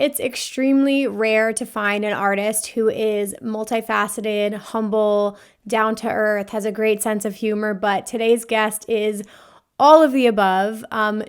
It's extremely rare to find an artist who is multifaceted, humble, down to earth, has a great sense of humor, but today's guest is all of the above.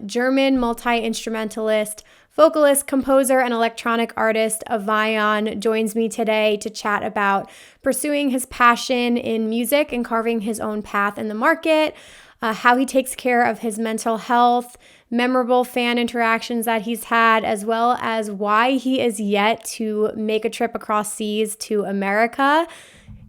German multi-instrumentalist, vocalist, composer, and electronic artist Avion joins me today to chat about pursuing his passion in music and carving his own path in the market, how he takes care of his mental health, memorable fan interactions that he's had, as well as why he is yet to make a trip across seas to America.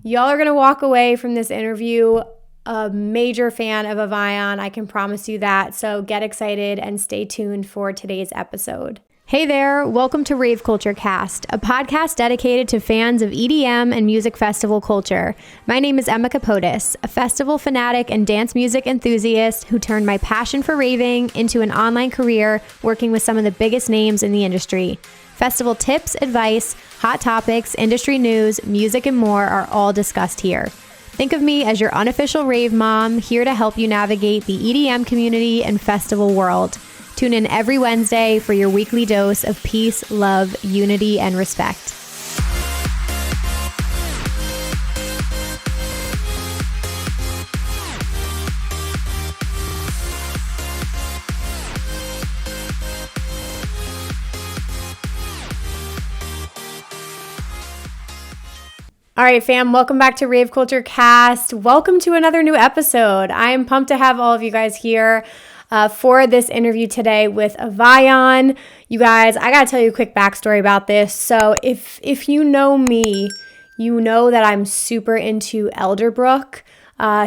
Y'all are going to walk away from this interview a major fan of Avion, I can promise you that. So get excited and stay tuned for today's episode. Hey there, welcome to Rave Culture Cast, a podcast dedicated to fans of EDM and music festival culture. My name is Emma Capotis, a festival fanatic and dance music enthusiast who turned my passion for raving into an online career working with some of the biggest names in the industry. Festival tips, advice, hot topics, industry news, music, and more are all discussed here. Think of me as your unofficial rave mom, here to help you navigate the EDM community and festival world. Tune in every Wednesday for your weekly dose of peace, love, unity, and respect. All right, fam, welcome back to Rave Culture Cast. Welcome to another new episode. I am pumped to have all of you guys here for this interview today with Avion. You guys, I gotta tell you a quick backstory about this. So if you know me, you know that I'm super into Elderbrook.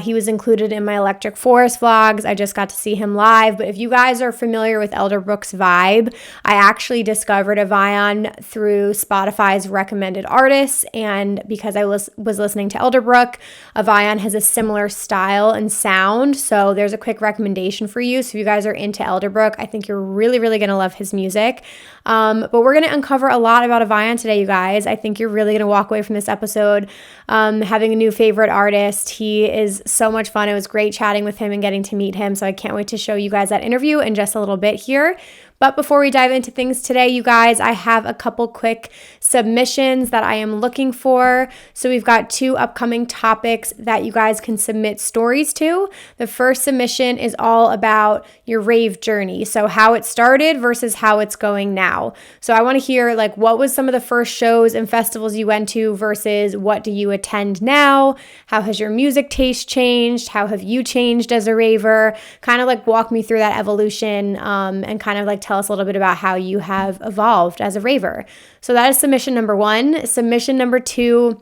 He was included in my Electric Forest vlogs. I just got to see him live. But if you guys are familiar with Elderbrook's vibe, I actually discovered Avion through Spotify's recommended artists. And because I was listening to Elderbrook, Avion has a similar style and sound. So there's a quick recommendation for you. So if you guys are into Elderbrook, I think you're really, really going to love his music. But we're going to uncover a lot about Avion today, you guys. I think you're really going to walk away from this episode having a new favorite artist. He is so much fun. It was great chatting with him and getting to meet him. So I can't wait to show you guys that interview in just a little bit here. But before we dive into things today, you guys, I have a couple quick submissions that I am looking for. So we've got 2 upcoming topics that you guys can submit stories to. The first submission is all about your rave journey. So how it started versus how it's going now. So I want to hear what was some of the first shows and festivals you went to versus what do you attend now? How has your music taste changed? How have you changed as a raver? Kind of walk me through that evolution and kind of tell us a little bit about how you have evolved as a raver. So that is submission number 1. Submission number 2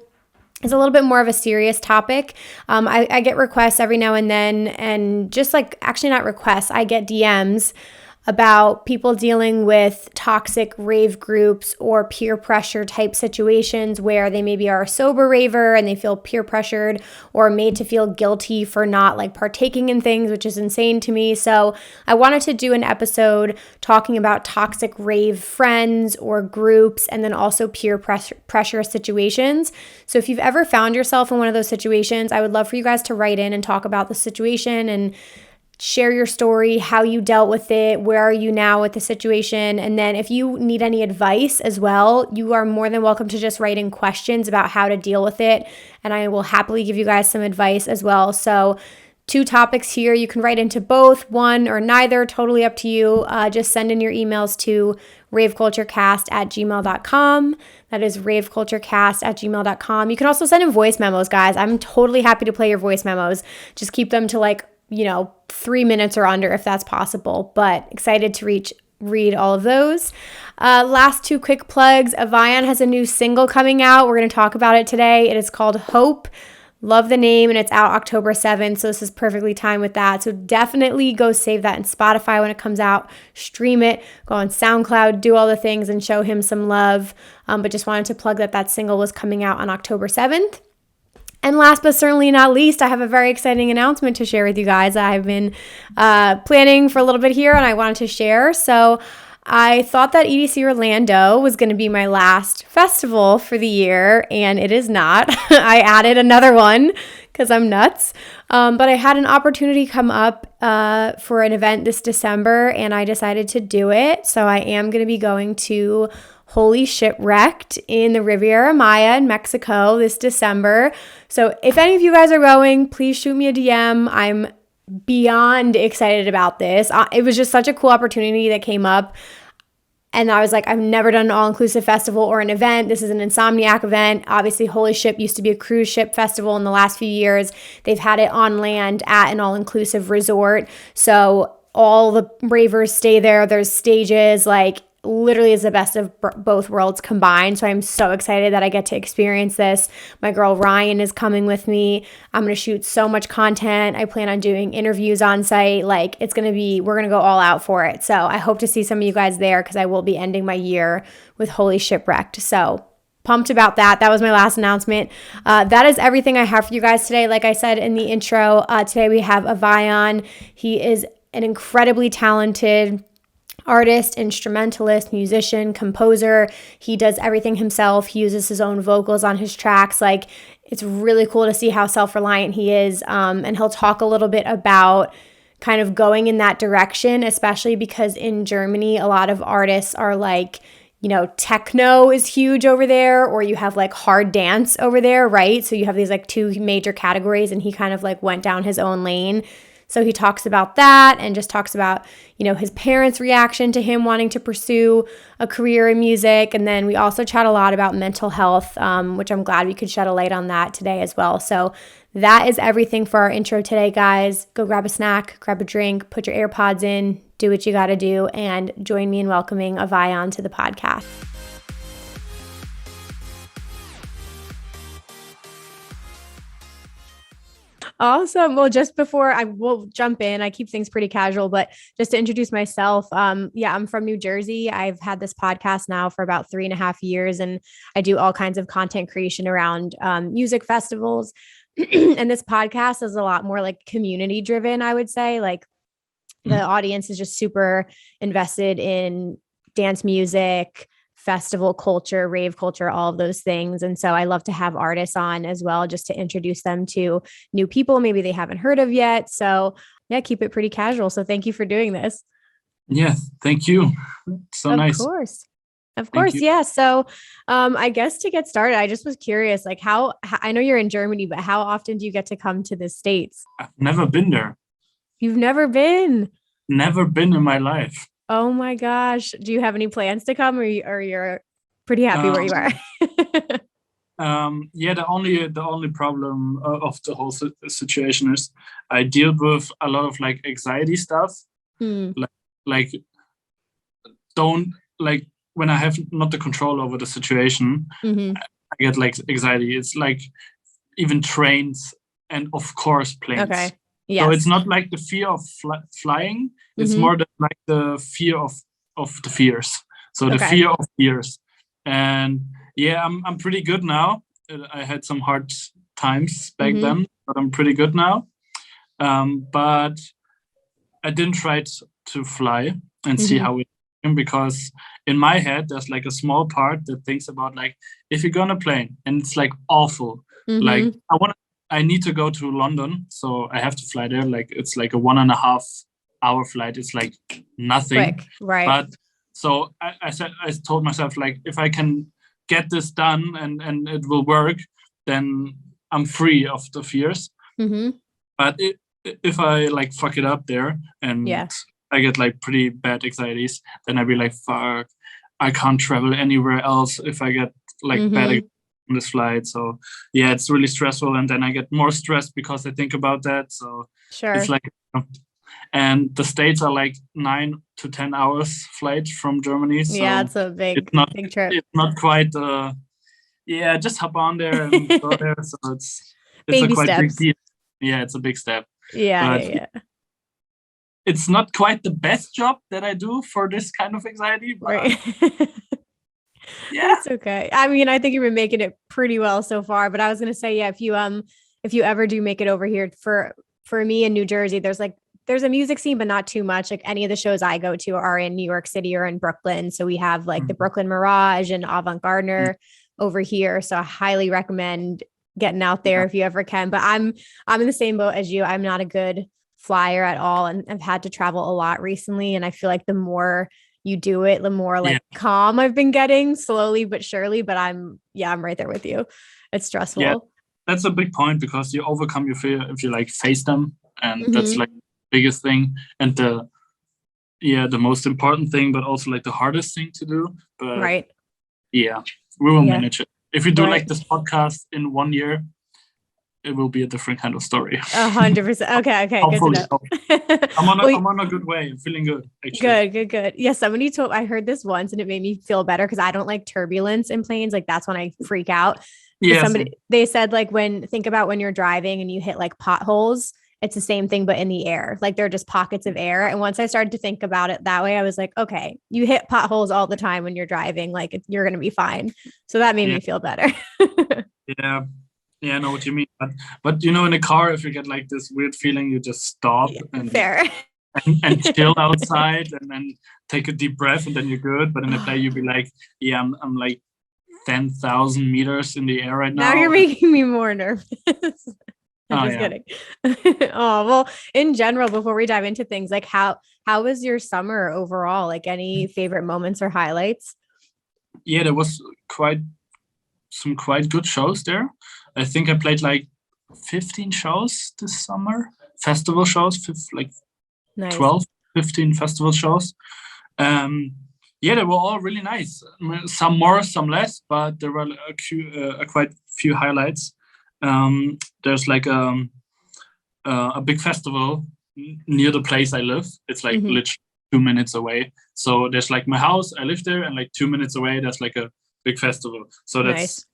is a little bit more of a serious topic. I get requests every now and then, and just actually not requests, I get DMs about people dealing with toxic rave groups or peer pressure type situations where they maybe are a sober raver and they feel peer pressured or made to feel guilty for not partaking in things, which is insane to me. So I wanted to do an episode talking about toxic rave friends or groups and then also peer pressure situations. So if you've ever found yourself in one of those situations, I would love for you guys to write in and talk about the situation and share your story, how you dealt with it, where are you now with the situation, and then if you need any advice as well, you are more than welcome to just write in questions about how to deal with it, and I will happily give you guys some advice as well. So 2 topics here. You can write into both, one or neither, totally up to you. Just send in your emails to raveculturecast@gmail.com. That is raveculturecast@gmail.com. You can also send in voice memos, guys. I'm totally happy to play your voice memos. Just keep them to 3 minutes or under if that's possible, but excited to read all of those. Last 2 quick plugs. Avion has a new single coming out. We're going to talk about it today. It is called Hope. Love the name, and it's out October 7th, so this is perfectly timed with that. So definitely go save that in Spotify when it comes out, stream it, go on SoundCloud, do all the things and show him some love. But just wanted to plug that single was coming out on October 7th. And last but certainly not least, I have a very exciting announcement to share with you guys. I've been planning for a little bit here and I wanted to share. So I thought that EDC Orlando was going to be my last festival for the year, and it is not. I added another one because I'm nuts. But I had an opportunity come up for an event this December, and I decided to do it. So I am going to be going to Holy Shipwrecked in the Riviera Maya in Mexico this December. So if any of you guys are going, please shoot me a DM. I'm beyond excited about this. It was just such a cool opportunity that came up. And I was like, I've never done an all-inclusive festival or an event. This is an Insomniac event. Obviously, Holy Ship used to be a cruise ship festival in the last few years. They've had it on land at an all-inclusive resort. So all the ravers stay there. There's stages, like literally is the best of both worlds combined. So I'm so excited that I get to experience this. My girl Ryan is coming with me. I'm going to shoot so much content. I plan on doing interviews on site. Like we're going to go all out for it. So I hope to see some of you guys there because I will be ending my year with Holy Shipwrecked. So pumped about that. That was my last announcement. That is everything I have for you guys today. Like I said in the intro, today we have Avion. He is an incredibly talented artist, instrumentalist, musician, composer. He does everything himself. He uses his own vocals on his tracks. Like it's really cool to see how self-reliant he is. And he'll talk a little bit about kind of going in that direction, especially because in Germany, a lot of artists are like, you know, techno is huge over there, or you have like hard dance over there, right? So you have these like two major categories, and he kind of like went down his own lane. So he talks about that and just talks about, you know, his parents' reaction to him wanting to pursue a career in music. And then we also chat a lot about mental health, which I'm glad we could shed a light on that today as well. So that is everything for our intro today, guys. Go grab a snack, grab a drink, put your AirPods in, do what you got to do, and join me in welcoming Avion to the podcast. Awesome. Well, just before I will jump in, I keep things pretty casual, but just to introduce myself, I'm from New Jersey. I've had this podcast now for about 3.5 years, and I do all kinds of content creation around music festivals. And this podcast is a lot more like community driven, I would say. Like the audience is just super invested in dance music, festival culture, rave culture, all of those things. And so I love to have artists on as well, just to introduce them to new people maybe they haven't heard of yet. So yeah, keep it pretty casual. So thank you for doing this. Yes, thank you. So nice. Of course. Yeah. So I guess to get started, I just was curious, like how, I know you're in Germany, but how often do you get to come to the States? I've never been there. You've never been? Never been in my life. Oh my gosh. Do you have any plans to come, or you're pretty happy where you are? Yeah, the only problem of the whole situation is I deal with a lot of like anxiety stuff. Like don't like when I have not the control over the situation, I get like anxiety. It's like even trains and of course planes. Okay. Yes. So it's not like the fear of flying. It's more like the fear of the fears. So the fear of fears. And yeah, I'm pretty good now. I had some hard times back then, but I'm pretty good now. But I didn't try to fly and see how it is, because in my head there's like a small part that thinks about like if you're gonna plane and it's like awful. Like I need to go to London, so I have to fly there. Like it's like a 1.5 hour flight. It's like nothing. Quick, right? But so I told myself like if I can get this done and it will work, then I'm free of the fears. But if I like fuck it up there and I get like pretty bad anxieties, then I'd be like, fuck, I can't travel anywhere else if I get like bad on this flight. So yeah, it's really stressful, and then I get more stressed because I think about that. So it's like, and the States are like 9 to 10 hours flight from Germany. So yeah, it's a big trip. It's not quite just hop on there and go there. So it's baby a quite steps. big deal. Yeah, it's a big step. Yeah. It's not quite the best job that I do for this kind of anxiety, but right. Yeah, it's okay. I mean, I think you've been making it pretty well so far, but I was going to say, yeah, if you ever do make it over here, for me in New Jersey, there's a music scene, but not too much. Like any of the shows I go to are in New York City or in Brooklyn. So we have like the Brooklyn Mirage and Avant-Garde over here. So I highly recommend getting out there if you ever can. But I'm in the same boat as you. I'm not a good flyer at all, and I've had to travel a lot recently. And I feel like the more you do it, the more like calm I've been getting slowly but surely. But I'm right there with you. It's stressful. Yeah, that's a big point, because you overcome your fear if you like face them, and that's like the biggest thing, and the most important thing, but also like the hardest thing to do. But we will manage it. If you do like this podcast in 1 year, it will be a different kind of story. 100%. Okay. Hopefully. Good to know. I'm on a good way. I'm feeling good. Actually. Good. Yeah. Somebody I heard this once and it made me feel better, because I don't like turbulence in planes. Like that's when I freak out. Yeah. They said like think about when you're driving and you hit like potholes, it's the same thing, but in the air. Like they're just pockets of air. And once I started to think about it that way, I was like, okay, you hit potholes all the time when you're driving. Like you're going to be fine. So that made me feel better. Yeah, I know what you mean. But you know, in a car, if you get like this weird feeling, you just stop and chill outside, and then take a deep breath, and then you're good. But in a plane, you'll be like, I'm like 10,000 meters in the air right now. Now you're making me more nervous. I'm just kidding. Well, in general, before we dive into things, like how was your summer overall? Like any favorite moments or highlights? Yeah, there was some quite good shows there. I think I played like 15 shows this summer, festival shows, 12, 15 festival shows. They were all really nice. Some more, some less, but there were quite few highlights. There's like a big festival near the place I live. It's like literally 2 minutes away. So there's like my house, I live there, and like 2 minutes away, there's like a big festival. So that's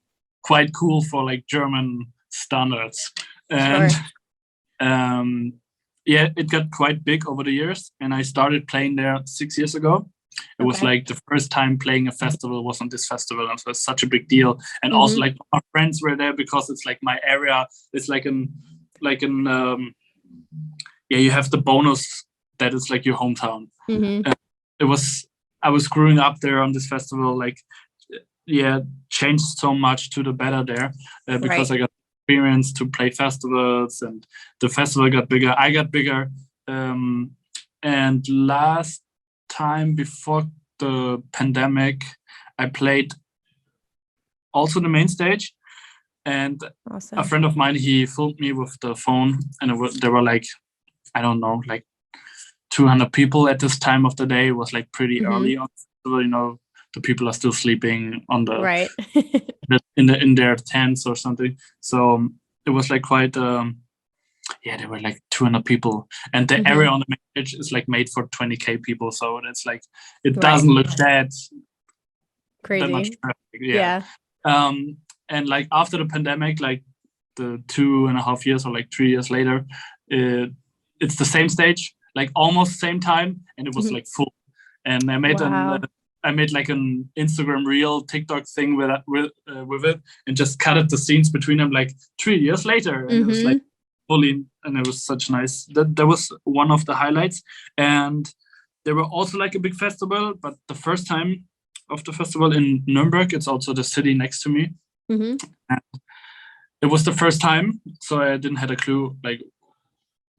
quite cool for like German standards. And it got quite big over the years, and I started playing there 6 years ago. It was like the first time playing a festival was on this festival, and so it's such a big deal. And also like my friends were there, because it's like my area. It's like you have the bonus that it's like your hometown. I was growing up there on this festival, like changed so much to the better there, because I got experience to play festivals, and the festival got bigger. I got bigger, and last time before the pandemic, I played also the main stage, and a friend of mine, he filmed me with the phone, and there were like, I don't know, like 200 people at this time of the day. It was like pretty early on, you know, the people are still sleeping on the in their tents or something. So it was like quite there were like 200 people, and the area on the main stage is like made for 20k people, so it's like it doesn't look that crazy. That much traffic. And like after the pandemic, like the 2.5 years or like 3 years later, it's the same stage, like almost same time, and it was like full. And I made like an Instagram reel, TikTok thing with it, and just cut the scenes between them like 3 years later, and it was like fully, and it was such nice. That was one of the highlights. And there were also like a big festival, but the first time of the festival in Nuremberg, it's also the city next to me. And it was the first time, so I didn't have a clue like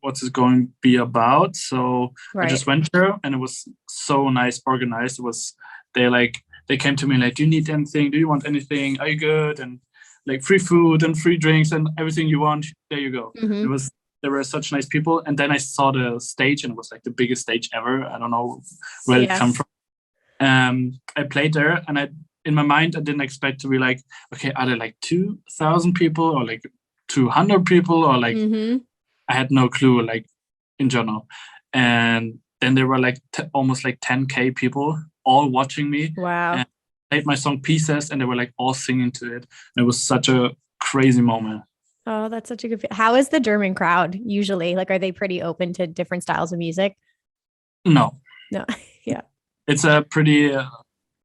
what's it going to be about. So I just went there, and it was so nice organized. It was they came to me like, do you need anything? Do you want anything? Are you good? And like free food and free drinks and everything you want. There you go. There were such nice people. And then I saw the stage, and it was like the biggest stage ever. I don't know where it come from. I played there, and in my mind, I didn't expect to be like, okay, are there like 2,000 people or like 200 people or like, I had no clue, like in general. And then there were like almost like 10k people all watching me. Wow. And I played my song Pieces, and they were like all singing to it. And it was such a crazy moment. Oh, that's such a good. How is the German crowd usually? Like, are they pretty open to different styles of music? No. Yeah. It's a pretty,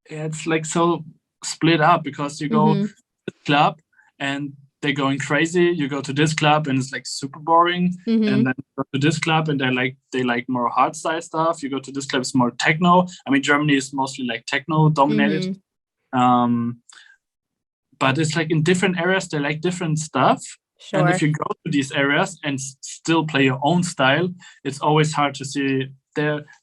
it's like so split up, because you go to the club and they're going crazy. You go to this club and it's like super boring. And then you go to this club and they like more hardstyle stuff. You go to this club, it's more techno. I mean, Germany is mostly like techno dominated. But it's like in different areas, they like different stuff. And if you go to these areas and still play your own style, it's always hard to see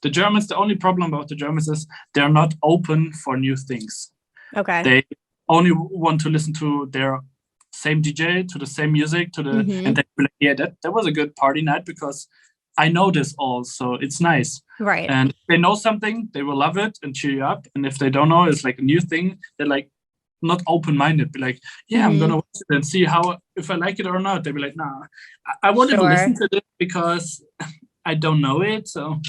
the Germans, the only problem about the Germans is they're not open for new things. Okay. They only want to listen to their same DJ, to the same music, and they be like, yeah, that was a good party night because I know this all, so it's nice. Right. And if they know something, they will love it and cheer you up. And if they don't know, it's like a new thing, they're like not open-minded. Be like, yeah, I'm gonna watch it and see if I like it or not. They'll be like, nah, I won't even listen to this because I don't know it. So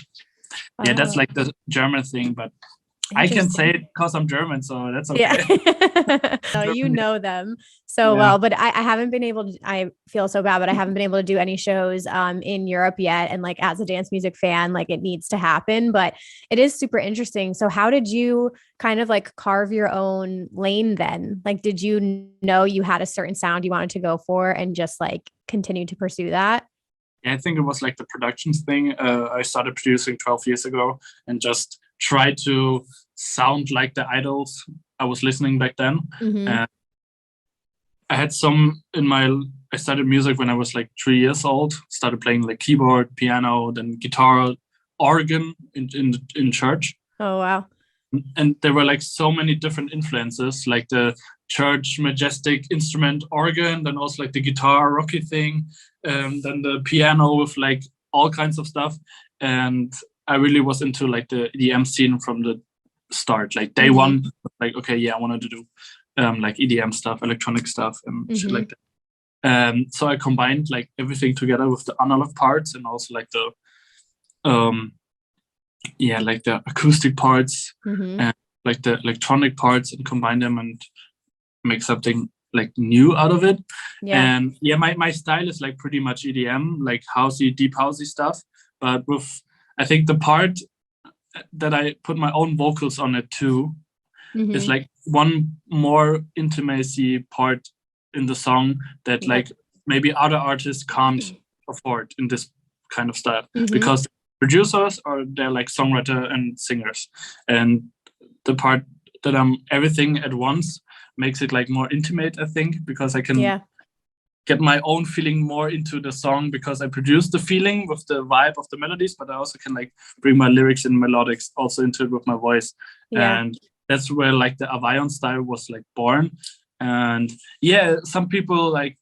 yeah, that's like the German thing, but I can say it because I'm German, so that's okay. Yeah. So you know them so well, but I haven't been able to, I feel so bad, but I haven't been able to do any shows in Europe yet. And like, as a dance music fan, like it needs to happen, but it is super interesting. So how did you kind of like carve your own lane then? Like, did you know you had a certain sound you wanted to go for and just like continue to pursue that? Yeah, I think it was like the productions thing. I started producing 12 years ago and just try to sound like the idols I was listening back then. And I had I started music when I was like 3 years old, started playing like keyboard, piano, then guitar, organ in church. Oh, wow. And there were like so many different influences, like the church majestic instrument organ, then also like the guitar rocky thing, then the piano with like all kinds of stuff. And I really was into like the EDM scene from the start, like day one, like, okay, yeah, I wanted to do like EDM stuff, electronic stuff and shit like that. So I combined like everything together with the analog parts and also like the like the acoustic parts and like the electronic parts and combine them and make something like new out of it. And my style is like pretty much EDM, like housey, deep housey stuff, but with I think the part that I put my own vocals on it too is like one more intimacy part in the song that like maybe other artists can't afford in this kind of style because producers or they're like songwriter and singers, and the part that I'm everything at once makes it like more intimate, I think, because I can get my own feeling more into the song because I produce the feeling with the vibe of the melodies, but I also can like bring my lyrics and melodics also into it with my voice. And that's where like the Avion style was like born. And yeah, some people like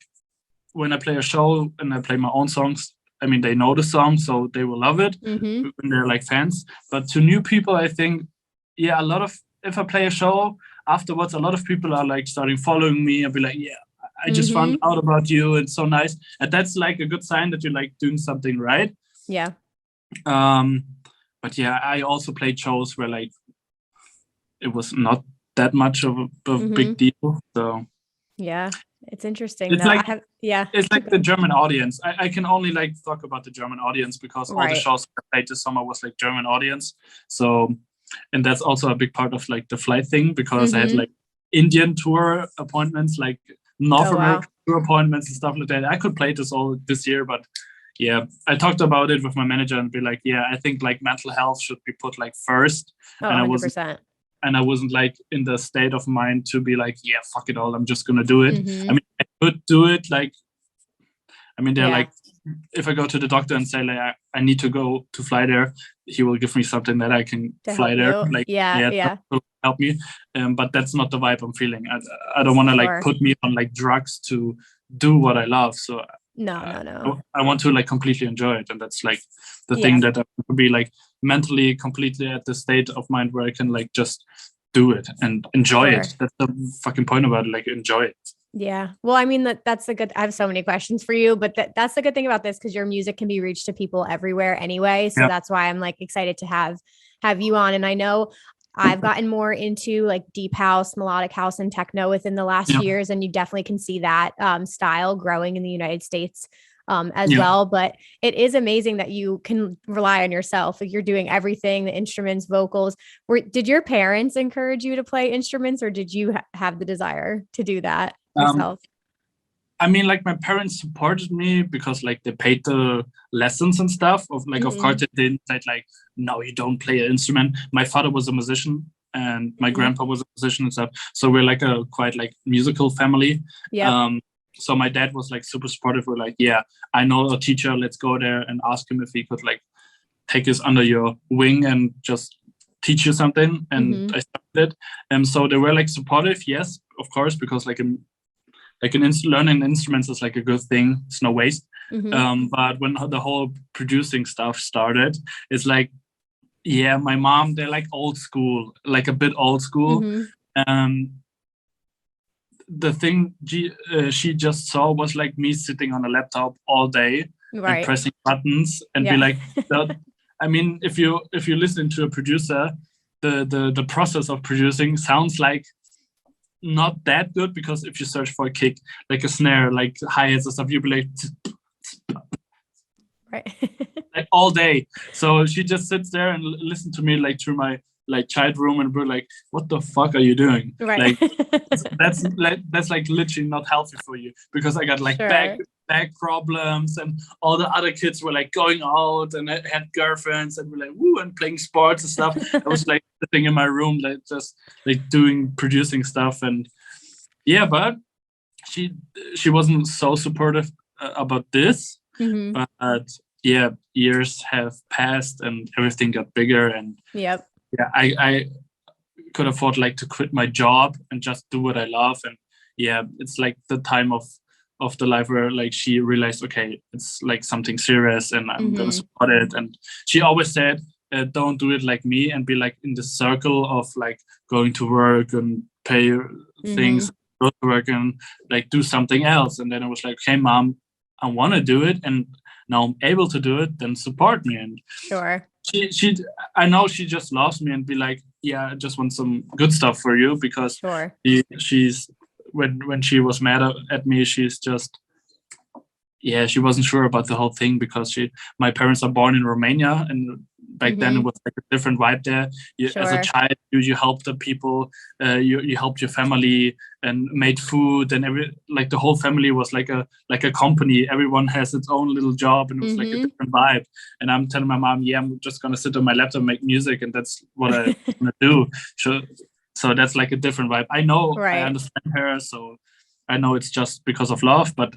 when I play a show and I play my own songs, I mean, they know the song, so they will love it when they're like fans. But to new people, I think, yeah, if I play a show afterwards, a lot of people are like starting following me and be like, yeah, I just found out about you. It's so nice. And that's like a good sign that you're like doing something right. Yeah. But yeah, I also played shows where like it was not that much of a big deal. So yeah, it's interesting. It's though. like it's like the German audience. I can only like talk about the German audience because all the shows I played this summer was like German audience. So, and that's also a big part of like the flight thing because I had like Indian tour appointments, like North American tour appointments and stuff like that. I could play this all this year, but yeah, I talked about it with my manager and be like, yeah, I think like mental health should be put like first. Oh, and 100%. I wasn't like in the state of mind to be like, yeah, fuck it all, I'm just gonna do it. I mean, I could do it. Like, I mean, they're like, if I go to the doctor and say like I need to go to fly there, he will give me something that I can fly there. You. Like, yeah, help me. But that's not the vibe I'm feeling. I don't want to like put me on like drugs to do what I love. So no. I want to like completely enjoy it, and that's like the thing that I want to be like mentally completely at the state of mind where I can like just do it and enjoy it. That's the fucking point about it, like enjoy it. Yeah. Well, I mean, that's the good, I have so many questions for you, but that's the good thing about this, because your music can be reached to people everywhere anyway. So that's why I'm like excited to have you on. And I know I've gotten more into like deep house, melodic house, and techno within the last years. And you definitely can see that style growing in the United States as well. But it is amazing that you can rely on yourself. Like, you're doing everything, the instruments, vocals. Did your parents encourage you to play instruments, or did you have the desire to do that yourself? I mean, like, my parents supported me because like they paid the lessons and stuff of like, of course they didn't say like, no, you don't play an instrument. My father was a musician and my grandpa was a musician and stuff. So we're like a quite like musical family. So my dad was like super supportive. We're like, yeah, I know a teacher, let's go there and ask him if he could like take us under your wing and just teach you something. And I started it. And so they were like supportive, yes, of course, because learning instruments is like a good thing. It's no waste. But when the whole producing stuff started, it's like, yeah, my mom, they're like old school, like a bit old school. The thing she just saw was like me sitting on a laptop all day and pressing buttons and be like, I mean, if you listen to a producer, the process of producing sounds like not that good, because if you search for a kick, like a snare, like hi-hats or stuff, you'll be like, like all day. So she just sits there and listens to me like through my like child room, and we're like, what the fuck are you doing? Like that's like literally not healthy for you, because I got like back problems, and all the other kids were like going out and had girlfriends and were like woo and playing sports and stuff. I was like sitting in my room like just like producing stuff. And yeah, but she wasn't so supportive about this. But yeah, years have passed and everything got bigger, and yeah, I could afford like to quit my job and just do what I love. And yeah, it's like the time of the life where like she realized, okay, it's like something serious and I'm gonna support it. And she always said, don't do it like me and be like in the circle of like going to work and pay things, go to work and like do something else. And then I was like, okay, mom, I want to do it, and now I'm able to do it, then support me. And she I know she just loves me and be like, yeah, I just want some good stuff for you, because she's when she was mad at me, she's just, yeah, she wasn't sure about the whole thing, because my parents are born in Romania, and back then it was like a different vibe there. As a child, you help the people, you helped your family and made food, and like the whole family was like a company. Everyone has its own little job, and it was like a different vibe. And I'm telling my mom, yeah, I'm just gonna sit on my laptop and make music, and that's what I want to do. So that's like a different vibe. I know, I understand her, so I know it's just because of love, but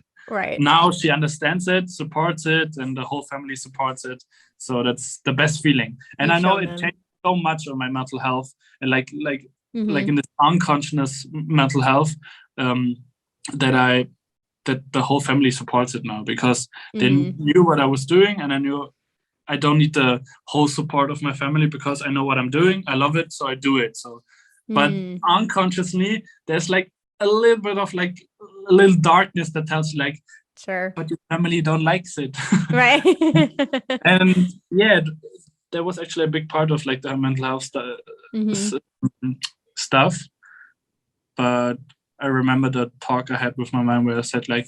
now she understands it, supports it, and the whole family supports it. So that's the best feeling. And I know it changed so much on my mental health, and like in this unconscious mental health, that the whole family supports it now, because they knew what I was doing, and I knew I don't need the whole support of my family, because I know what I'm doing. I love it, so I do it. So, but unconsciously, there's like a little bit of like a little darkness that tells you like, but your family don't like it. And yeah, that was actually a big part of like the mental health stuff. But I remember the talk I had with my mom where I said like,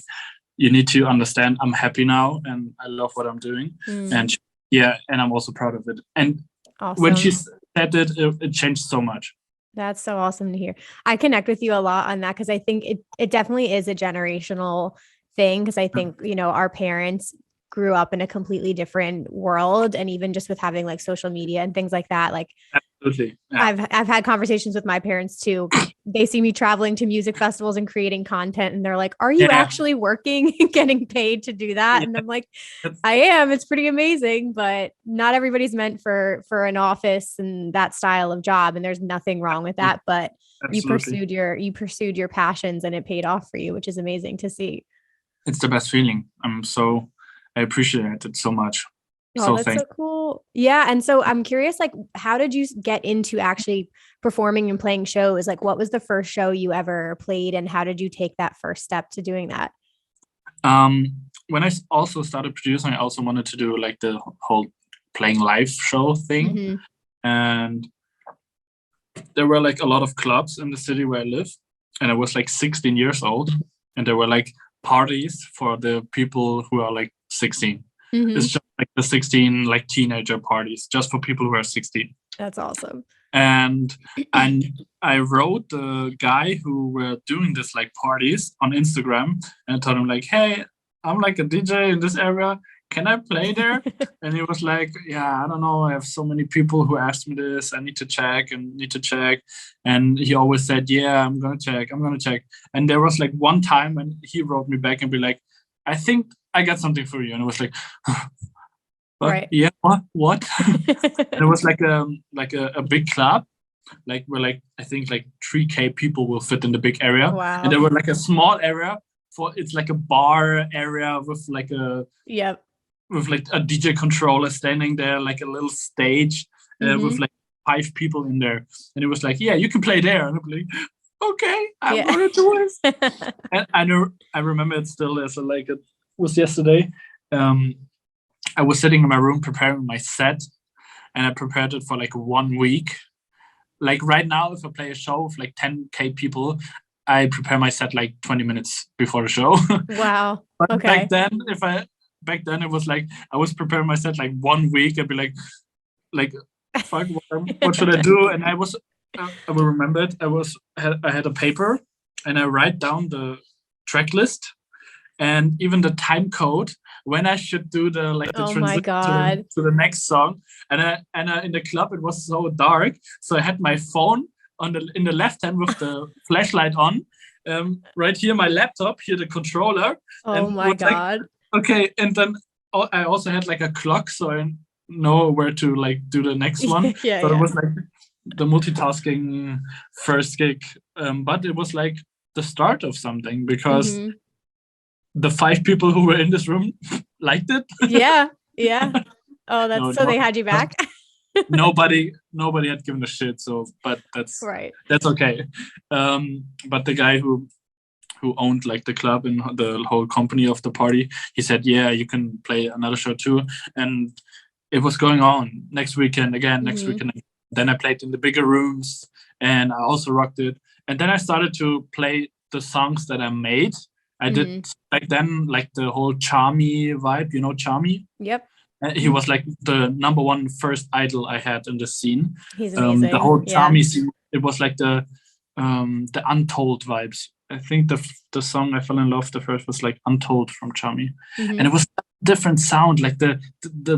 you need to understand I'm happy now and I love what I'm doing. And and I'm also proud of it. And when she said it changed so much. That's so awesome to hear. I connect with you a lot on that, because I think it definitely is a generational thing, because I think, our parents grew up in a completely different world, and even just with having like social media and things like that, like absolutely. Yeah. I've had conversations with my parents too. They see me traveling to music festivals and creating content, and they're like, are you actually working and getting paid to do that? And I'm like, I am. It's pretty amazing, but not everybody's meant for an office and that style of job. And there's nothing wrong with that, but absolutely. you pursued your passions, and it paid off for you, which is amazing to see. It's the best feeling. I appreciate it so much. Oh, that's so cool. Yeah. And so I'm curious, like, how did you get into actually performing and playing shows? Like, what was the first show you ever played, and how did you take that first step to doing that? When I also started producing, I also wanted to do like the whole playing live show thing. And there were like a lot of clubs in the city where I live, and I was like 16 years old, and there were like parties for the people who are like 16. It's just like the 16 like teenager parties just for people who are 16. That's awesome. And I wrote the guy who were doing this like parties on Instagram, and I told him like, hey, I'm like a DJ in this area, can I play there? And he was like, yeah, I don't know, I have so many people who asked me this, I need to check. And he always said, yeah, I'm gonna check. And there was like one time when he wrote me back and be like, I think I got something for you. And it was like, Right. Yeah, what? And it was like a big club, like where like I think like 3K people will fit in the big area. Wow. And there were like a small area it's like a bar area with like Yep. with like a DJ controller standing there, like a little stage with like 5 people in there. And it was like, yeah, you can play there. And I'm like, okay, I'm gonna do it. And I remember it still as like it was yesterday. I was sitting in my room preparing my set, and I prepared it for like 1 week. Like right now, if I play a show with like 10K people, I prepare my set like 20 minutes before the show. Wow. But Okay. back then it was like I was preparing my set like 1 week. I'd be like, fuck, what should I do? And I will remember it. I had a paper, and I write down the track list and even the time code when I should do the transition to the next song. And in the club it was so dark, so I had my phone in the left hand with the flashlight on. Right here, my laptop, here the controller. Oh my god. Like, okay, and then I also had like a clock, so I know where to like do the next one. It was like the multitasking first gig, but it was like the start of something, because the 5 people who were in this room liked it. Yeah. Oh, that's they had you back. Nobody had given a shit. So, but that's right. That's okay. But the guy who owned like the club and the whole company of the party, he said, "Yeah, you can play another show too." And it was going on next weekend again. Then I played in the bigger rooms, and I also rocked it. And then I started to play the songs that I made. I did back then like the whole Charmy vibe, you know Charmy? Yep. He was like the number one first idol I had in the scene. He's amazing. The whole Charmy scene, it was like the Untold vibes. I think the song I fell in love the first was like Untold from Charmy. And it was a different sound, like the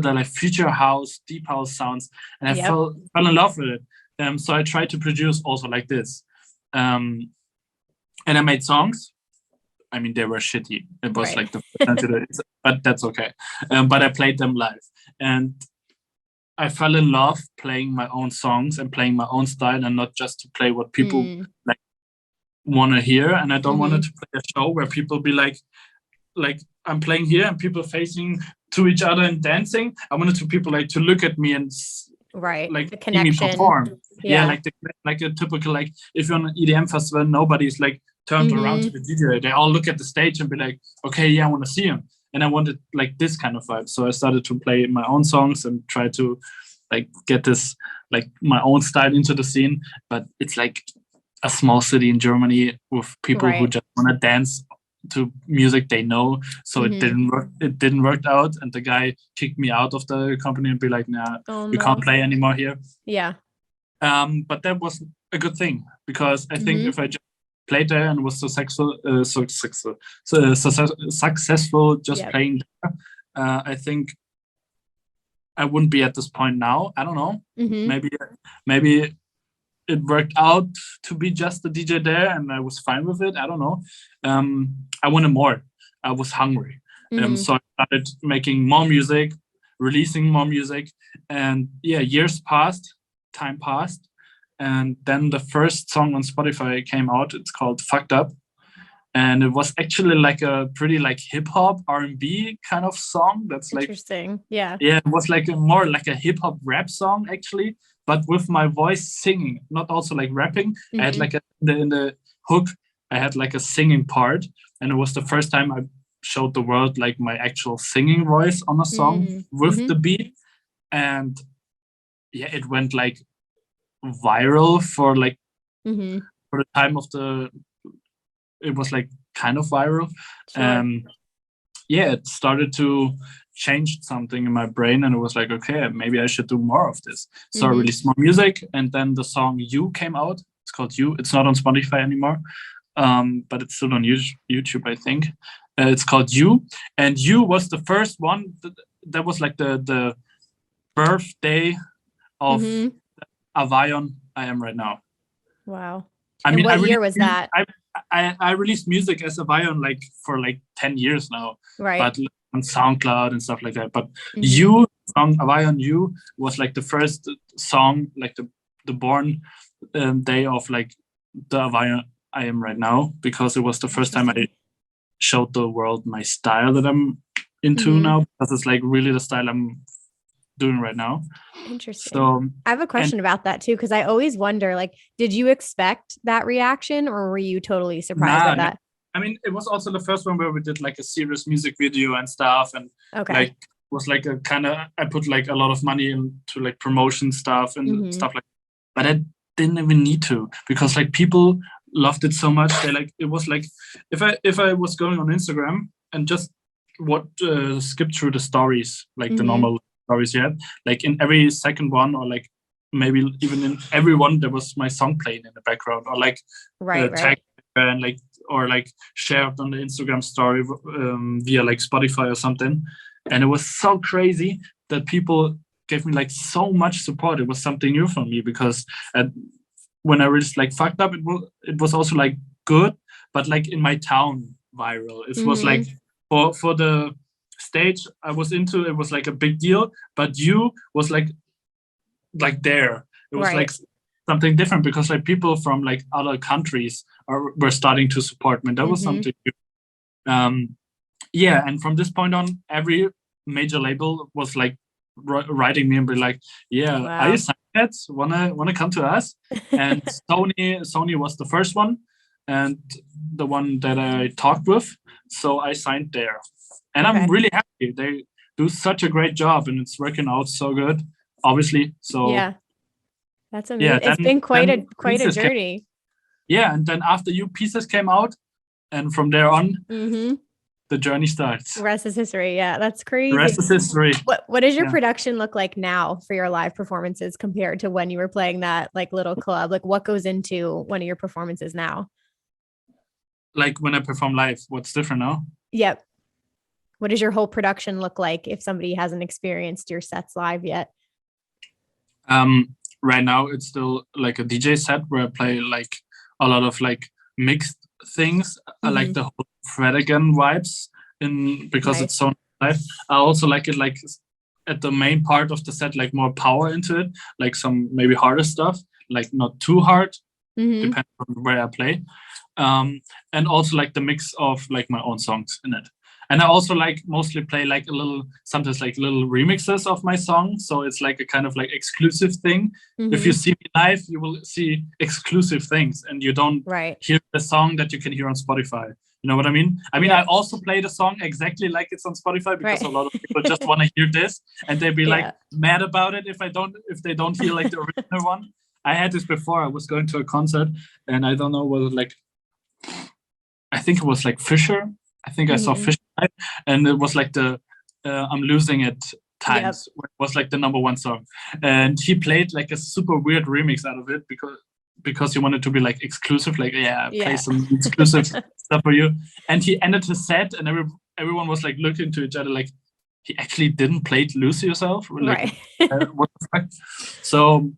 like future house, deep house sounds. And I fell in love with it. So I tried to produce also like this. And I made songs. I mean, they were shitty. It was like but that's okay. But I played them live, and I fell in love playing my own songs and playing my own style, and not just to play what people like want to hear. And I don't want to play a show where people be like I'm playing here and people facing to each other and dancing. I wanted to people like to look at me and like the connection. See me perform. Like a typical, like if you're on an EDM festival, nobody's like turned around to the DJ. They all look at the stage and be like, okay, yeah, I want to see him. And I wanted like this kind of vibe. So I started to play my own songs and try to like get this like my own style into the scene. But it's like a small city in Germany with people who just want to dance to music they know. So it didn't work out. And the guy kicked me out of the company and be like, nah, you can't play anymore here. Yeah. But that was a good thing, because I think if I just played there and was successful just playing there, I think I wouldn't be at this point now. I don't know. Maybe it worked out to be just a DJ there and I was fine with it. I don't know. I wanted more. I was hungry. So I started making more music, releasing more music, and years passed, time passed. And then the first song on Spotify came out. It's called Fucked Up. And it was actually like a pretty like hip hop R&B kind of song. That's like interesting. Yeah. Yeah, it was like more like a hip hop rap song actually, but with my voice singing, not also like rapping. I had like in the hook, I had like a singing part, and it was the first time I showed the world like my actual singing voice on a song with the beat. And it went like viral for like for the time of it was like kind of viral. It started to change something in my brain, and it was like, okay, maybe I should do more of this. So I released more music, and then the song You came out. It's called You. It's not on Spotify anymore, but it's still on YouTube, I think. It's called You, and You was the first one that was like the birthday of Avion I am right now. Wow. I mean, what year was that? I released music as Avion like for like 10 years now, right? But on SoundCloud and stuff like that. But You song Avion You was like the first song, like the born day of like the Avion I am right now, because it was the first time I showed the world my style that I'm into now, because it's like really the style I'm doing right now. Interesting. So I have a question about that too, because I always wonder, like, did you expect that reaction, or were you totally surprised by that? I mean, it was also the first one where we did like a serious music video and stuff, and like was like a kind of, I put like a lot of money into like promotion stuff and stuff like that. But I didn't even need to, because like people loved it so much. They like, it was like, if I was going on Instagram and just skip through the stories, like the normal stories yet, like in every second one, or like maybe even in every one, there was my song playing in the background, or like tag and like, or like shared on the Instagram story via like Spotify or something. And it was so crazy that people gave me like so much support. It was something new for me, because when I was like fucked up, it was also like good, but like in my town viral. It was like for the stage I was into, it was like a big deal, but you was like there. It was like something different, because like people from like other countries were starting to support me. That was something new. And from this point on, every major label was like writing me and be like, are you signed yet? Wanna come to us? And Sony was the first one, and the one that I talked with, so I signed there. And I'm really happy. They do such a great job, and it's working out so good, obviously. So that's amazing. It's been quite a journey. And then after You Pieces came out, and from there on, the journey starts. The rest is history. Yeah, that's crazy. The rest is history. What does your production look like now for your live performances compared to when you were playing that like little club? Like, what goes into one of your performances now? Like when I perform live, what's different now? Yep. What does your whole production look like if somebody hasn't experienced your sets live yet? Right now it's still like a DJ set where I play like a lot of like mixed things. I like the whole Fredigan vibes because it's so live. I also like it like at the main part of the set, like more power into it, like some maybe harder stuff, like not too hard, depending on where I play. And also like the mix of like my own songs in it. And I also like mostly play like sometimes like little remixes of my song. So it's like a kind of like exclusive thing. If you see me live, you will see exclusive things, and you don't hear the song that you can hear on Spotify. You know what I mean? I also play the song exactly like it's on Spotify, because a lot of people just want to hear this, and they'd be like mad about it if they don't hear like the original one. I had this before. I was going to a concert, and I don't know, was it like, I think it was like Fisher. I think I saw Fisher, and it was like the I'm Losing It Times. It was like the #1 song, and he played like a super weird remix out of it, because he wanted to be like exclusive, like play some exclusive stuff for you. And he ended his set, and everyone was like looking to each other like, he actually didn't play Lose Yourself, like, what the fuck? So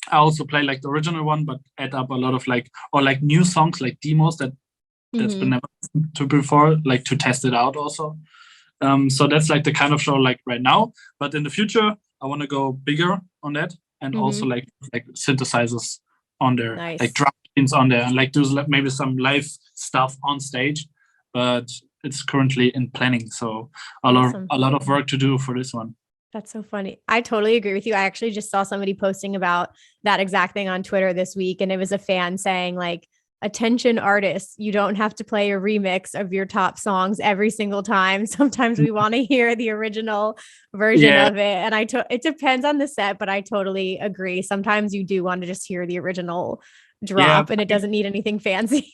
I also play like the original one, but add up a lot of like, or like new songs, like demos that's been never listened to before, like to test it out also. So that's like the kind of show like right now. But in the future, I want to go bigger on that, and also like synthesizers on there, like drum machines on there, and like do maybe some live stuff on stage. But it's currently in planning, so a lot of work to do for this one. That's so funny. I totally agree with you. I actually just saw somebody posting about that exact thing on Twitter this week, and it was a fan saying like, attention artists, you don't have to play a remix of your top songs every single time. Sometimes we want to hear the original version of it. And it depends on the set, but I totally agree. Sometimes you do want to just hear the original drop, and it doesn't need anything fancy.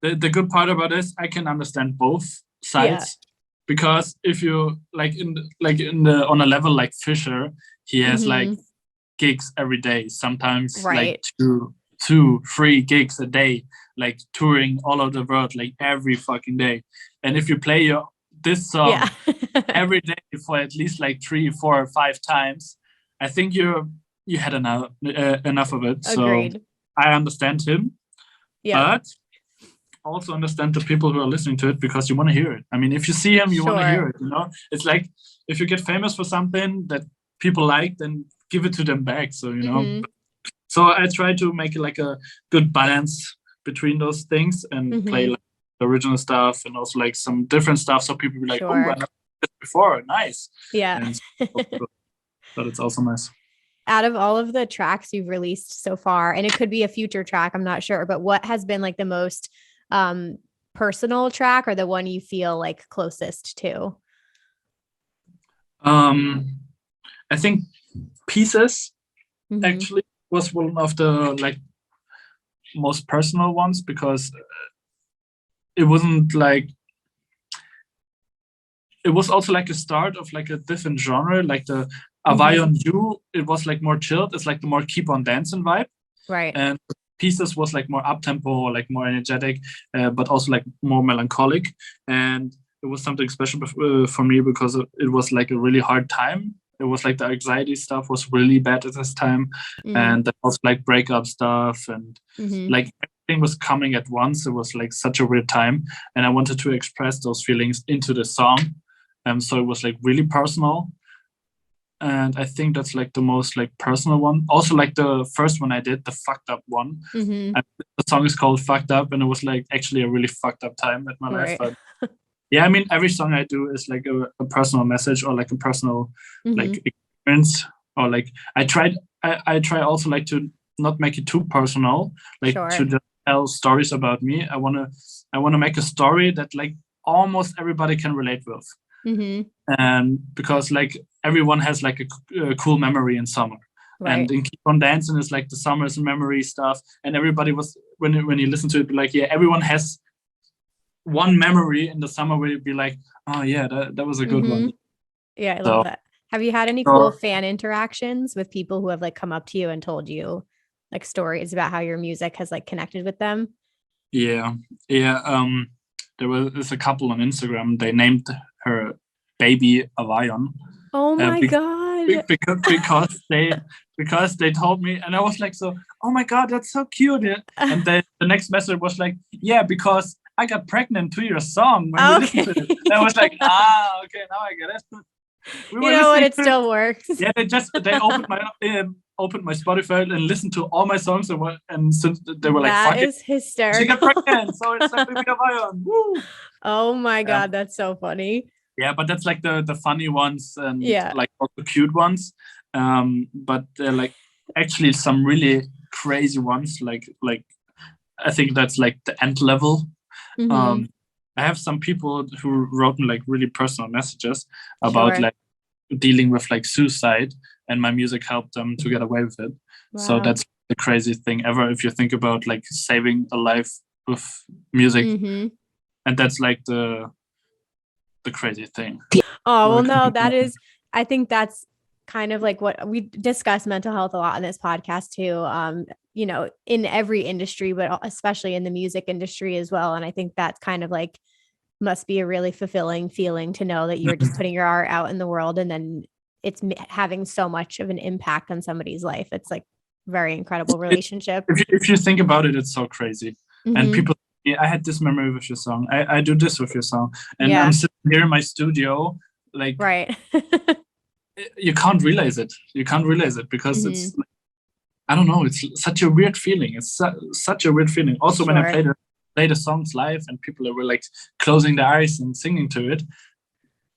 The good part about this, I can understand both sides, because if you on a level like Fisher, he has like gigs every day, sometimes like 2-3 gigs a day, like touring all over the world, like every fucking day. And if you play this song every day for at least like 3, 4, or 5 times, I think you had enough of it. Agreed. So I understand him. But also understand the people who are listening to it, because you want to hear it. I mean, if you see him, you want to hear it, you know? It's like, if you get famous for something that people like, then give it to them back. So, you know, so I try to make like a good balance between those things and play like the original stuff and also like some different stuff. So people be like, oh, I never did this before. Nice. Yeah. And but it's also nice. Out of all of the tracks you've released so far, and it could be a future track, I'm not sure, but what has been like the most personal track, or the one you feel like closest to? I think Pieces actually was one of the like most personal ones, because it wasn't like, it was also like a start of like a different genre, like the AVAION it was like more chilled. It's like the more keep on dancing vibe, right? And Pieces was like more up tempo, like more energetic, but also like more melancholic. And it was something special for me, because it was like a really hard time. It was like the anxiety stuff was really bad at this time, and there was like breakup stuff, and like everything was coming at once. It was like such a weird time, and I wanted to express those feelings into the song. So it was like really personal. And I think that's like the most like personal one. Also, like the first one I did, the fucked up one. And the song is called Fucked Up, and it was like actually a really fucked up time in my life. But yeah, I mean, every song I do is like a personal message, or like a personal like experience, or like I try also like to not make it too personal, like to just tell stories about me. I wanna make a story that like almost everybody can relate with. And because like everyone has like a cool memory in summer, and in Keep on Dancing is like the summer's memory stuff, and everybody was when you listen to it, be like, yeah, everyone has one memory in the summer where you'd be like, oh yeah, that was a good one. Yeah, I love that. Have you had any cool fan interactions with people who have like come up to you and told you like stories about how your music has like connected with them? Yeah. There's a couple on Instagram. They named her baby Avion. Oh my god! Because they told me, and I was like, so, oh my god, that's so cute. And then the next message was like, yeah, because I got pregnant to your song when we listened to it. And I was like, okay, now I get it. You know what? It still works. Yeah, they opened my Spotify and listened to all my songs, and since they were like, that is hysterical. She got pregnant, so it's like baby Avion. Woo! Oh my god, that's so funny. Yeah, but that's like the funny ones, and like also cute ones. But they're like actually some really crazy ones. Like I think that's like the end level. I have some people who wrote me like really personal messages about like dealing with like suicide, and my music helped them to get away with it. Wow. So that's the craziest thing ever, if you think about like saving a life with music. And that's like the crazy thing. Oh, well, no, that is, I think that's kind of like what we discuss mental health a lot on this podcast too. You know, in every industry, but especially in the music industry as well. And I think that's kind of like must be a really fulfilling feeling to know that you're just putting your art out in the world, and then it's having so much of an impact on somebody's life. It's like very incredible relationship. If you think about it, it's so crazy. And people, I had this memory with your song. I do this with your song. And I'm sitting here in my studio, like, you can't realize it. You can't realize it because it's, I don't know, it's such a weird feeling. It's such a weird feeling. Also, when I play the songs live and people were like closing their eyes and singing to it,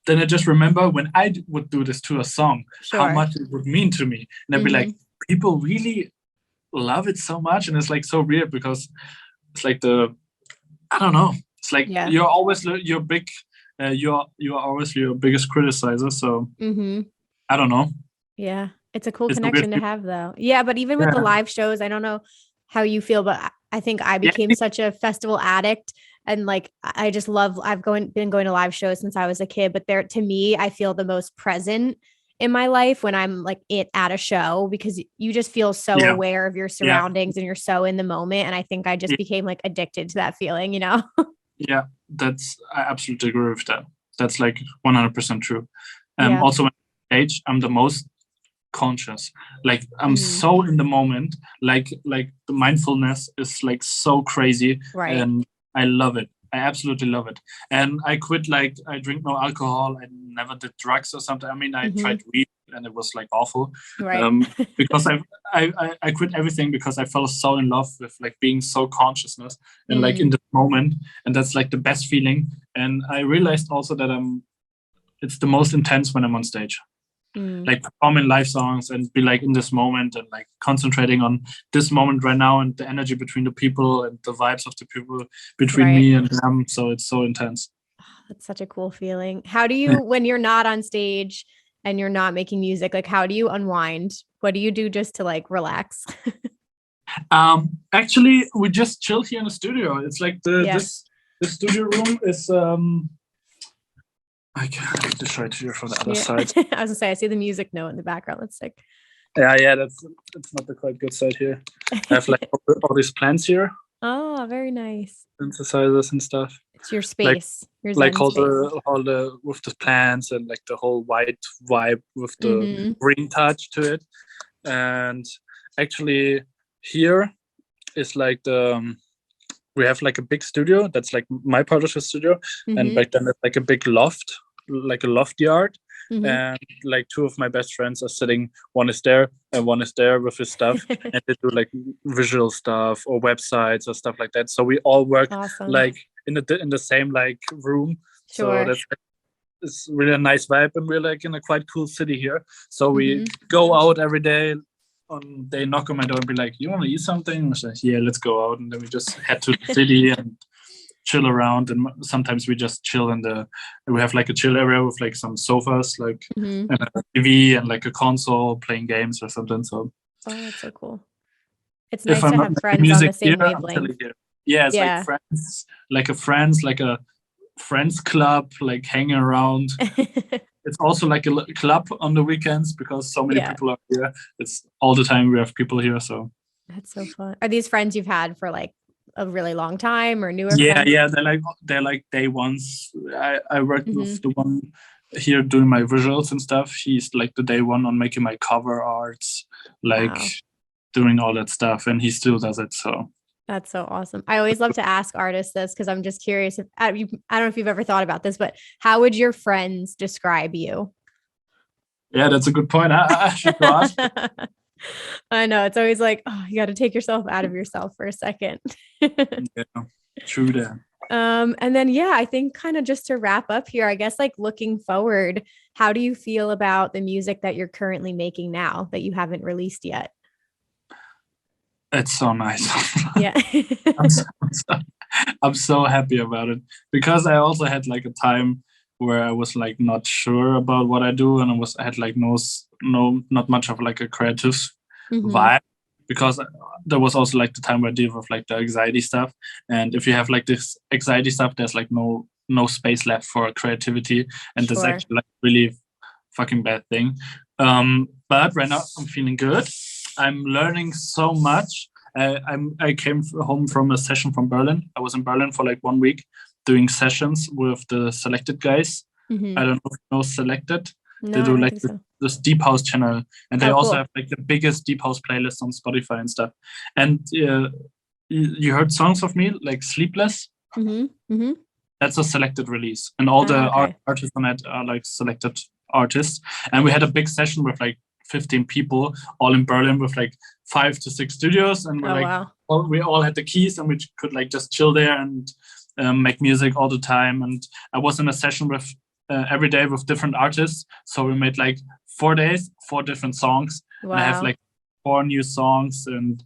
then I just remember when I would do this to a song, how much it would mean to me. And I'd be like, people really love it so much. And it's like so weird because it's like I don't know. It's like you're always your big, you're always your biggest criticizer. So I don't know. Yeah, it's a cool connection to have, though. Yeah, but even with the live shows, I don't know how you feel, but I think I became such a festival addict, and like I just love. I've been going to live shows since I was a kid, but to me, I feel the most present in my life when I'm like at a show, because you just feel so aware of your surroundings and you're so in the moment. And I think I just became like addicted to that feeling, you know? Yeah, I absolutely agree with that. That's like 100% true. Also when I'm on stage, I'm the most conscious. Like I'm so in the moment, like the mindfulness is like so crazy. Right. And I love it. I absolutely love it. And I quit, like, I drink no alcohol. I never did drugs or something. I mean, I tried weed and it was like awful. Right. Because I quit everything because I fell so in love with like being so consciousness and like in the moment. And that's like the best feeling. And I realized also that it's the most intense when I'm on stage. Like performing live songs and be like in this moment and like concentrating on this moment right now and the energy between the people and the vibes of the people between me and them. So it's so intense. That's such a cool feeling. How do you, when you're not on stage and you're not making music, like how do you unwind? What do you do just to like relax? Actually, we just chill here in the studio. It's like this studio room is I can't show it to you from the other side. I was gonna say, I see the music note in the background. That's sick. Yeah, that's not the quite good side here. I have like all these plants here. Oh, very nice. Synthesizers and stuff. It's your space. Like all the with the plants and like the whole white vibe with the green touch to it. And actually here is like we have like a big studio that's like my part of the studio, and back then it's like a big loft, like a loft yard, and like two of my best friends are sitting. One is there and one is there with his stuff, and they do like visual stuff or websites or stuff like that. So we all work like in the same like room. Sure. So it's really a nice vibe, and we're like in a quite cool city here. So we go out every day. They knock on my door and be like, "You want to eat something?" I say, "Yeah, let's go out." And then we just head to the city and chill around. And sometimes we just chill we have like a chill area with like some sofas, like and a TV and like a console, playing games or something. So that's so cool. It's nice to have friends on the same wavelength. Yeah, it's like friends, like a friends club, like hanging around. It's also like a club on the weekends because so many people are here. It's all the time we have people here. So that's so fun. Are these friends you've had for like a really long time or newer? Friends? Yeah. They're like day ones. I worked with the one here doing my visuals and stuff. He's like the day one on making my cover arts, like doing all that stuff, and he still does it. So that's so awesome. I always love to ask artists this because I'm just curious if I don't know if you've ever thought about this, but how would your friends describe you? Yeah, that's a good point. I should go ask. I know. It's always like, oh, you got to take yourself out of yourself for a second. Yeah, true that. And then, I think kind of just to wrap up here, I guess like looking forward, how do you feel about the music that you're currently making now that you haven't released yet? It's so nice. Yeah. I'm so happy about it because I also had like a time where I was like not sure about what I do, and I had like not much of like a creative vibe, because there was also like the time where I deal with like the anxiety stuff, and if you have like this anxiety stuff, there's like no space left for creativity, and that's actually like really fucking bad thing. But right now I'm feeling good. I'm learning so much. I came home from a session from Berlin. I was in Berlin for like 1 week doing sessions with the Selected guys. I don't know if you know Selected. No, they do like this deep house channel, and they also have like the biggest deep house playlist on Spotify and stuff. And you heard songs of me like Sleepless. That's a Selected release, and all the artists on it are like Selected artists. And we had a big session with like 15 people all in Berlin with like 5 to 6 studios, and we all had the keys, and we could like just chill there and make music all the time. And I was in a session with every day with different artists, so we made like 4 days 4 different songs. And I have like 4 new songs, and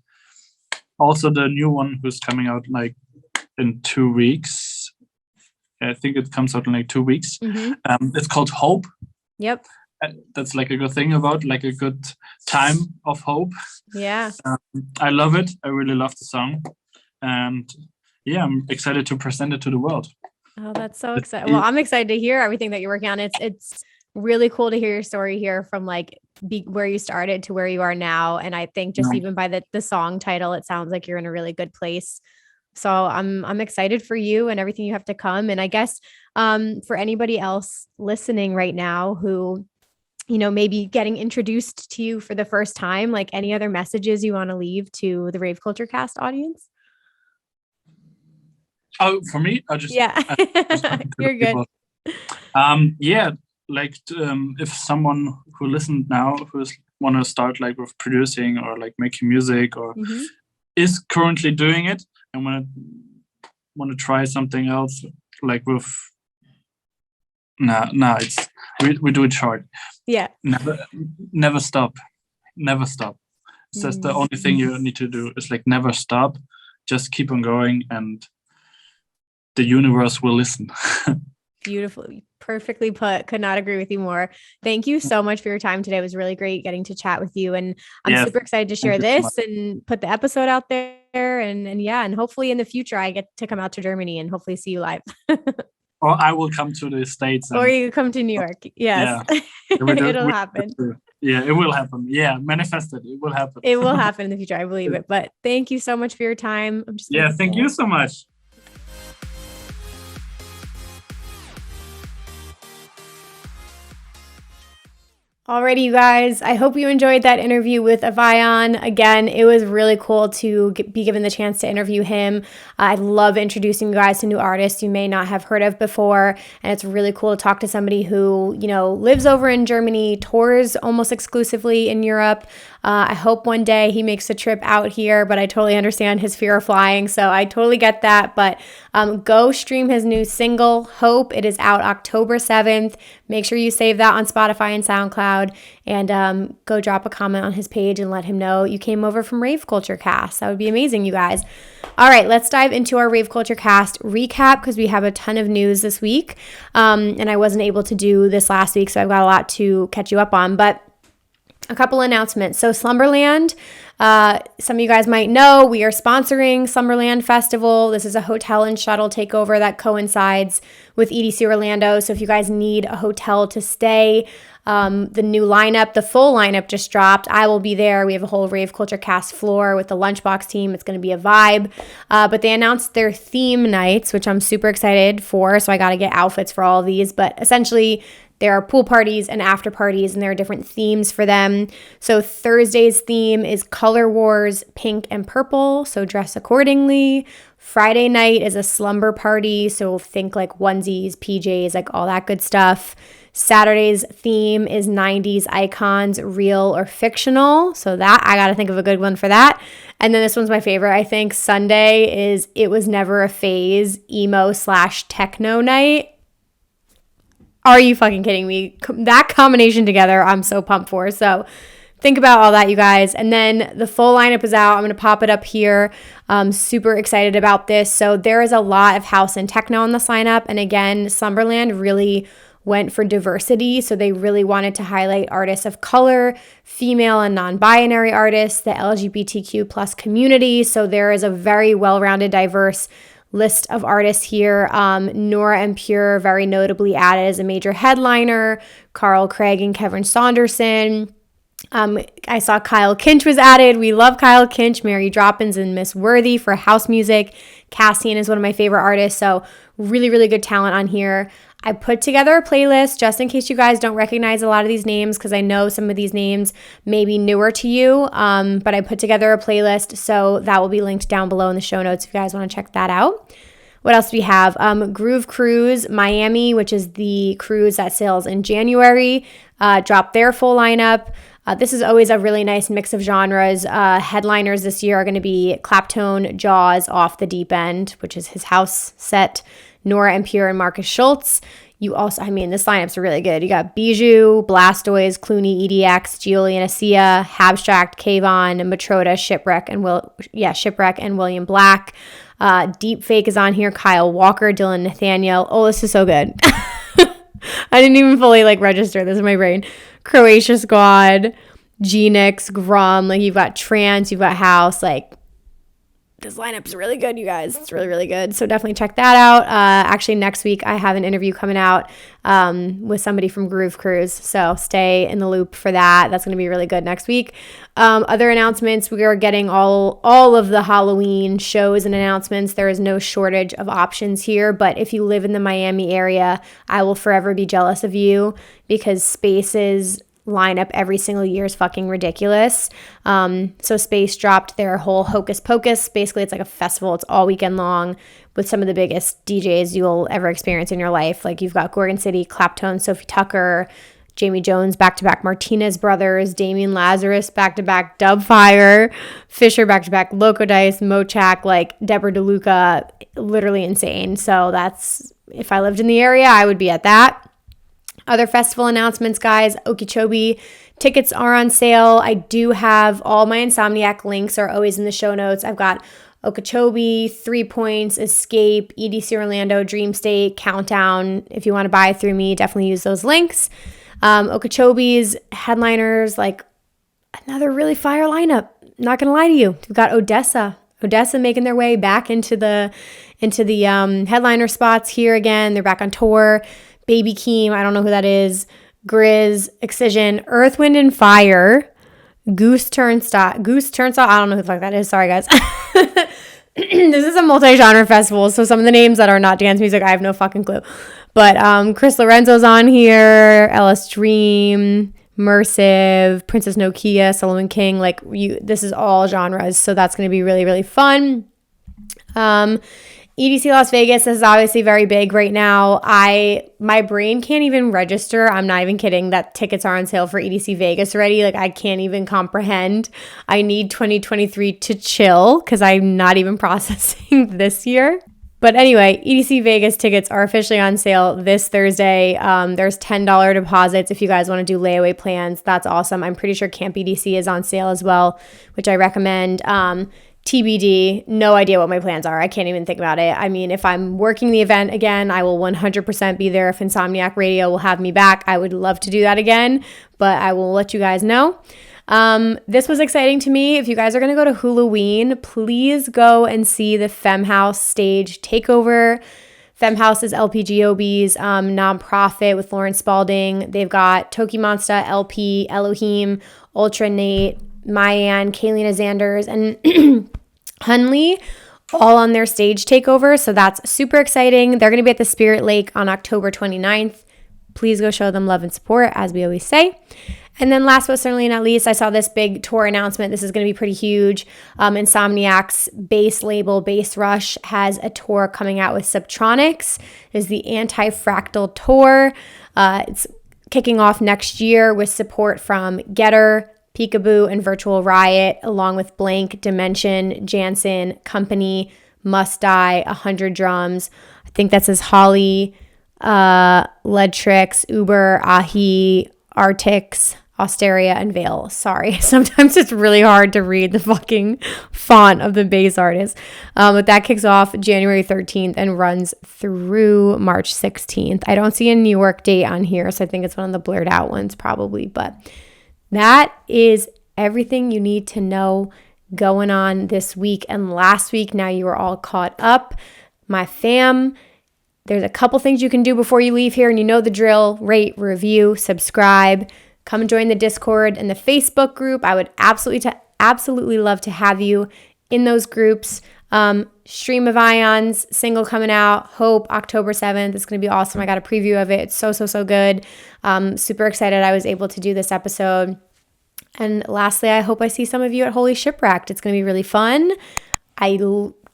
also the new one who's coming out like in 2 weeks. I think it comes out in like 2 weeks. It's called Hope. Yep. That's like a good thing about like a good time of hope. Yeah. I love it. I really love the song, and I'm excited to present it to the world. Oh, that's so exciting. Well, I'm excited to hear everything that you're working on. It's really cool to hear your story here from like where you started to where you are now. And I think just even by the song title, it sounds like you're in a really good place. So I'm excited for you and everything you have to come. And I guess for anybody else listening right now who, maybe getting introduced to you for the first time, like any other messages you want to leave to the Rave Culture Cast audience? Oh, for me, Yeah, you're good. Yeah, like if someone who listened now who's want to start like with producing or like making music or is currently doing it and want to try something else, like with it's we do it short. Yeah. Never stop. It's just the only thing you need to do is like never stop. Just keep on going, and the universe will listen. Beautifully, perfectly put. Could not agree with you more. Thank you so much for your time today. It was really great getting to chat with you, and I'm super excited to share this and put the episode out there. And hopefully in the future I get to come out to Germany and hopefully see you live. Or I will come to the States. Or you come to New York. Yes, it'll happen. Yeah, it will happen. Yeah, manifested. It will happen. It will happen in the future. I believe it. But thank you so much for your time. Thank you so much. Alrighty, you guys, I hope you enjoyed that interview with Avion. Again, it was really cool to be given the chance to interview him. I love introducing you guys to new artists you may not have heard of before, and it's really cool to talk to somebody who, lives over in Germany, tours almost exclusively in Europe. I hope one day he makes a trip out here, but I totally understand his fear of flying, so I totally get that. But go stream his new single, Hope. It is out October 7th. Make sure you save that on Spotify and SoundCloud, and go drop a comment on his page and let him know you came over from Rave Culture Cast. That would be amazing, you guys. All right, let's dive into our Rave Culture Cast recap because we have a ton of news this week, and I wasn't able to do this last week, so I've got a lot to catch you up on, but a couple announcements. So Slumberland, some of you guys might know, we are sponsoring Slumberland Festival. This is a hotel and shuttle takeover that coincides with EDC Orlando. So if you guys need a hotel to stay, the new lineup, the full lineup just dropped. I will be there. We have a whole Rave Culture Cast floor with the Lunchbox team. It's going to be a vibe. But they announced their theme nights, which I'm super excited for. So I got to get outfits for all of these. But essentially, there are pool parties and after parties, and there are different themes for them. So Thursday's theme is Color Wars, pink and purple, so dress accordingly. Friday night is a slumber party, so think like onesies, PJs, like all that good stuff. Saturday's theme is 90s icons, real or fictional. So that, I got to think of a good one for that. And then this one's my favorite, I think. Sunday is It Was Never a Phase, emo/techno night. Are you fucking kidding me? That combination together, I'm so pumped for. So think about all that, you guys. And then the full lineup is out. I'm going to pop it up here. Super excited about this. So there is a lot of house and techno on this lineup. And again, Slumberland really went for diversity. So they really wanted to highlight artists of color, female and non-binary artists, the LGBTQ plus community. So there is a very well-rounded, diverse list of artists here. Nora En Pure, very notably added as a major headliner. Carl Craig and Kevin Saunderson. I saw Kyle Kinch was added. We love Kyle Kinch. Mary Droppins and Miss Worthy for house music. Cassian is one of my favorite artists. So really, really good talent on here. I put together a playlist just in case you guys don't recognize a lot of these names, because I know some of these names may be newer to you, but I put together a playlist, so that will be linked down below in the show notes if you guys want to check that out. What else do we have? Groove Cruise Miami, which is the cruise that sails in January, dropped their full lineup. This is always a really nice mix of genres. Headliners this year are going to be Claptone, Jaws, Off the Deep End, which is his house set, Nora En Pure and Marcus Schultz. You also, this lineup's really good. You got Bijou, Blastoise, Clooney, EDX, Giulia and Asia, Habstract, Kayvon, Matroda, Shipwreck, and William Black. Deep Fake is on here. Kyle Walker, Dylan Nathaniel. Oh, this is so good. I didn't even fully register this in my brain. Croatia Squad, Genix, Grum. You've got trance, you've got house. This lineup is really good, you guys. It's really, really good. So definitely check that out. Actually, next week I have an interview coming out with somebody from Groove Cruise. So stay in the loop for that. That's going to be really good next week. Other announcements, we are getting all of the Halloween shows and announcements. There is no shortage of options here. But if you live in the Miami area, I will forever be jealous of you, because spaces lineup every single year is fucking ridiculous. So Space dropped their whole Hocus Pocus. Basically, it's like a festival. It's all weekend long with some of the biggest DJs you'll ever experience in your life. Like you've got Gorgon City, Claptone, Sophie Tucker, Jamie Jones, back-to-back Martinez Brothers, Damian Lazarus, back-to-back Dubfire, Fisher, back-to-back Loco Dice, Mochak, like Deborah DeLuca, literally insane. So that's, if I lived in the area, I would be at that. Other festival announcements, guys, Okeechobee tickets are on sale. I do have all my Insomniac links are always in the show notes. I've got Okeechobee, 3 Points, Escape, EDC Orlando, Dream State, Countdown. If you want to buy through me, definitely use those links. Okeechobee's headliners, like another really fire lineup. Not gonna lie to you, we've got Odessa making their way back into the headliner spots here again. They're back on tour. Baby Keem, I don't know who that is. Grizz, Excision, Earth, Wind, and Fire, Goose Turnstile. I don't know who the fuck that is. Sorry, guys. This is a multi-genre festival, so some of the names that are not dance music, I have no fucking clue. But Chris Lorenzo's on here, LS Dream, Mersive, Princess Nokia, Solomon King. Like this is all genres, so that's going to be really, really fun. EDC Las Vegas is obviously very big right now. My brain can't even register. I'm not even kidding that tickets are on sale for EDC Vegas already. Like I can't even comprehend. I need 2023 to chill because I'm not even processing this year. But anyway, EDC Vegas tickets are officially on sale this Thursday. There's $10 deposits if you guys want to do layaway plans. That's awesome. I'm pretty sure Camp EDC is on sale as well, which I recommend. TBD, no idea what my plans are. I can't even think about it. I mean, if I'm working the event again, I will 100% be there. If Insomniac Radio will have me back, I would love to do that again, but I will let you guys know. This was exciting to me. If you guys are going to go to Halloween, please go and see the FemHouse stage takeover. FemHouse is LPGOB's nonprofit with Lauren Spalding. They've got Toki Monsta, LP, Elohim, Ultra Nate, Mayan, Kaylina Zanders, and Hunley all on their stage takeover. So that's super exciting. They're going to be at the Spirit Lake on October 29th. Please go show them love and support, as we always say. And then last but certainly not least, I saw this big tour announcement. This is going to be pretty huge. Insomniac's bass label, Bass Rush, has a tour coming out with Subtronics. It's the Anti-Fractal Tour. It's kicking off next year with support from Getter, Peekaboo, and Virtual Riot, along with Blank, Dimension, Jansen, Company, Must Die, 100 Drums. I think that says Holly, Ledtrix, Uber, Ahi, Artix, Osteria, and Veil. Sorry, sometimes it's really hard to read the fucking font of the bass artist. But that kicks off January 13th and runs through March 16th. I don't see a New York date on here, so I think it's one of the blurred out ones probably. But that is everything you need to know going on this week and last week. Now you are all caught up. My fam, there's a couple things you can do before you leave here, and you know the drill. Rate, review, subscribe. Come join the Discord and the Facebook group. I would absolutely love to have you in those groups. Stream of Ion's single coming out, Hope, October 7th. It's going to be awesome. I got a preview of it. It's so good. Super excited I was able to do this episode. And lastly, I hope I see some of you at Holy Shipwrecked. It's going to be really fun. I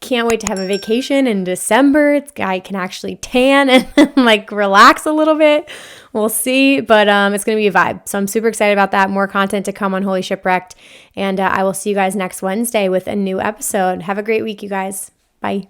can't wait to have a vacation in December. I can actually tan and like relax a little bit. We'll see, but it's going to be a vibe. So I'm super excited about that. More content to come on Holy Shipwrecked. And I will see you guys next Wednesday with a new episode. Have a great week, you guys. Bye.